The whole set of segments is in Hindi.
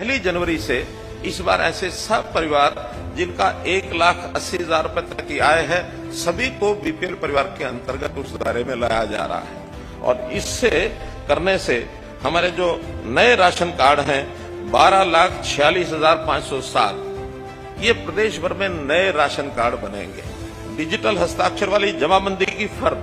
1 जनवरी से इस बार ऐसे सब परिवार जिनका 1,80,000 रुपए तक की आय है, सभी को बीपीएल परिवार के अंतर्गत उस दायरे में लाया जा रहा है। और इससे करने से हमारे जो नए राशन कार्ड हैं 12,46,507, ये प्रदेश भर में नए राशन कार्ड बनेंगे। डिजिटल हस्ताक्षर वाली जमाबंदी की फर्द,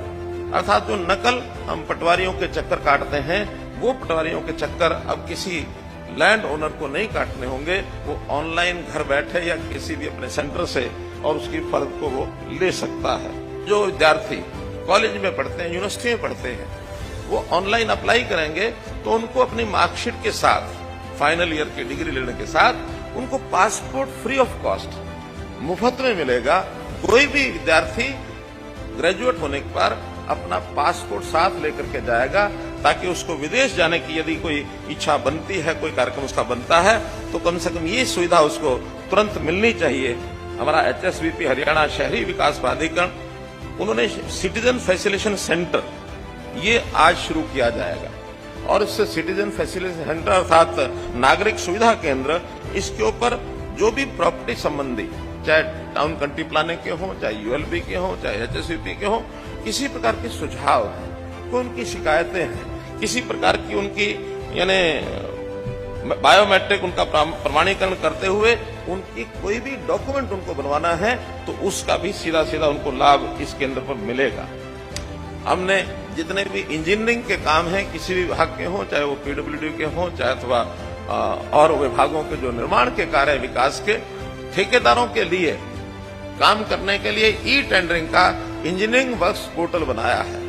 अर्थात जो नकल हम पटवारियों के चक्कर काटते हैं, वो पटवारियों के चक्कर अब किसी लैंड ओनर को नहीं काटने होंगे। वो ऑनलाइन घर बैठे या किसी भी अपने सेंटर से और उसकी फर्द को वो ले सकता है। जो विद्यार्थी कॉलेज में पढ़ते हैं, यूनिवर्सिटी में पढ़ते हैं, वो ऑनलाइन अप्लाई करेंगे तो उनको अपनी मार्कशीट के साथ, फाइनल ईयर की डिग्री लेने के साथ, उनको पासपोर्ट फ्री ऑफ कॉस्ट मुफ्त में मिलेगा। कोई भी विद्यार्थी ग्रेजुएट होने पर अपना पासपोर्ट साथ लेकर के जाएगा, ताकि उसको विदेश जाने की यदि कोई इच्छा बनती है, कोई कार्यक्रम उसका बनता है, तो कम से कम ये सुविधा उसको तुरंत मिलनी चाहिए। हमारा HSVP हरियाणा शहरी विकास प्राधिकरण, उन्होंने सिटीजन फैसिलिटेशन सेंटर ये आज शुरू किया जाएगा। और इससे सिटीजन फैसिलिटेशन सेंटर अर्थात नागरिक सुविधा केंद्र, इसके ऊपर जो भी प्रॉपर्टी संबंधी, चाहे टाउन कंट्री प्लानिंग के हों, चाहे ULB के हों, चाहे HSVP के हों, किसी प्रकार के सुझाव हैं, कोई उनकी शिकायतें हैं, किसी प्रकार की उनकी यानी बायोमेट्रिक उनका प्रमाणीकरण करते हुए उनकी कोई भी डॉक्यूमेंट उनको बनवाना है, तो उसका भी सीधा सीधा उनको लाभ इस केंद्र पर मिलेगा। हमने जितने भी इंजीनियरिंग के काम हैं, किसी भी विभाग के हों, चाहे वो PWD के हों, चाहे अथवा और विभागों के जो निर्माण के कार्य विकास के, ठेकेदारों के लिए काम करने के लिए ई-टेंडरिंग का इंजीनियरिंग वर्क्स पोर्टल बनाया है।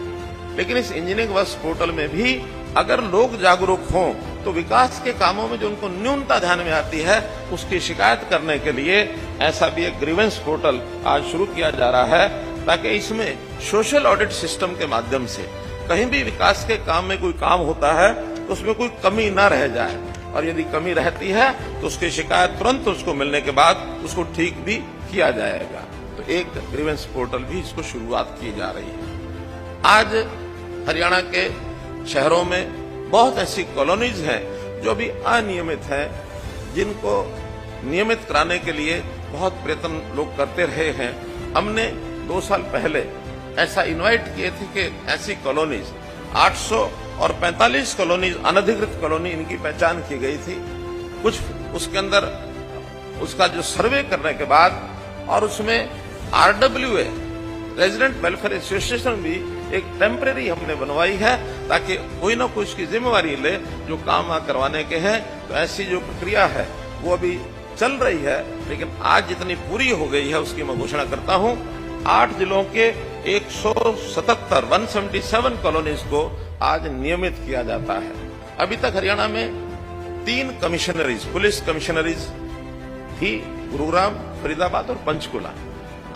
लेकिन इस इंजीनियरिंग वर्क्स पोर्टल में भी अगर लोग जागरूक हों, तो विकास के कामों में जो उनको न्यूनता ध्यान में आती है, उसकी शिकायत करने के लिए ऐसा भी एक ग्रीवेंस पोर्टल आज शुरू किया जा रहा है, ताकि इसमें सोशल ऑडिट सिस्टम के माध्यम से कहीं भी विकास के काम में कोई काम होता है तो उसमें कोई कमी न रह जाए, और यदि कमी रहती है तो उसकी शिकायत तुरंत उसको मिलने के बाद उसको ठीक भी किया जाएगा। तो एक ग्रीवेंस पोर्टल भी इसको शुरुआत की जा रही है। आज हरियाणा के शहरों में बहुत ऐसी कॉलोनीज हैं जो भी अनियमित हैं, जिनको नियमित कराने के लिए बहुत प्रयत्न लोग करते रहे हैं। हमने 2 साल पहले ऐसा इनवाइट किए थे कि ऐसी कॉलोनीज 845 कॉलोनीज, अनधिकृत कॉलोनी इनकी पहचान की गई थी। कुछ उसके अंदर उसका जो सर्वे करने के बाद और उसमें RWA रेजिडेंट वेलफेयर एसोसिएशन भी एक टेम्परेरी हमने बनवाई है, ताकि कोई ना कोई उसकी जिम्मेवारी ले जो काम करवाने के हैं। तो ऐसी जो प्रक्रिया है वो अभी चल रही है, लेकिन आज जितनी पूरी हो गई है उसकी मैं घोषणा करता हूं। 8 जिलों के 177 कॉलोनीज को आज नियमित किया जाता है। अभी तक हरियाणा में 3 कमिश्नरीज, पुलिस कमिश्नरीज थी, गुरुग्राम, फरीदाबाद और पंचकुला।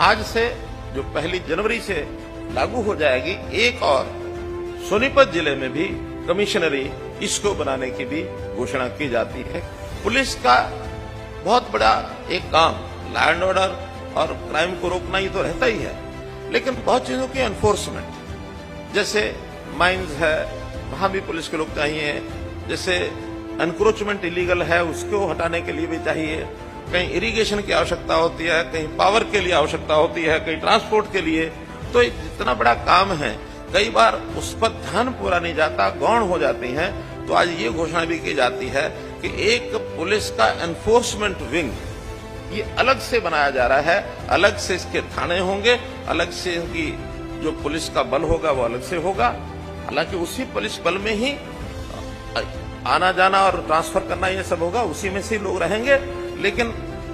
आज से जो 1 जनवरी से लागू हो जाएगी, एक और सोनीपत जिले में भी कमिश्नरी इसको बनाने की भी घोषणा की जाती है। पुलिस का बहुत बड़ा एक काम लैंड ऑर्डर और क्राइम को रोकना ही तो रहता ही है, लेकिन बहुत चीजों की एनफोर्समेंट, जैसे माइंस है, वहां भी पुलिस के लोग चाहिए। जैसे एनक्रोचमेंट इलीगल है, उसको हटाने के लिए भी चाहिए। कहीं इरिगेशन की आवश्यकता होती है, कहीं पावर के लिए आवश्यकता होती है, कहीं ट्रांसपोर्ट के लिए। तो इतना बड़ा काम है, कई बार उस पर ध्यान पूरा नहीं जाता, गौण हो जाती हैं। तो आज ये घोषणा भी की जाती है कि एक पुलिस का एनफोर्समेंट विंग ये अलग से बनाया जा रहा है, अलग से इसके थाने होंगे, अलग से इनकी जो पुलिस का बल होगा वो अलग से होगा। हालांकि उसी पुलिस बल में ही आना जाना और ट्रांसफर करना ये सब होगा, उसी में से लोग रहेंगे, लेकिन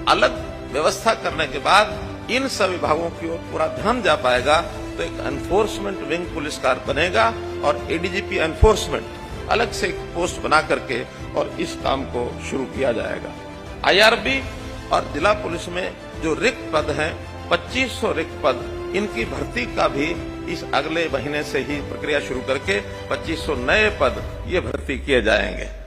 अलग व्यवस्था करने के बाद इन सब विभागों की ओर पूरा ध्यान जा पाएगा। तो एक एनफोर्समेंट विंग पुलिस कार बनेगा और ADGP एनफोर्समेंट अलग से एक पोस्ट बना करके और इस काम को शुरू किया जाएगा। IRB और जिला पुलिस में जो रिक्त पद हैं, 2500 रिक्त पद, इनकी भर्ती का भी इस अगले महीने से ही प्रक्रिया शुरू करके 2500 नए पद ये भर्ती किए जाएंगे।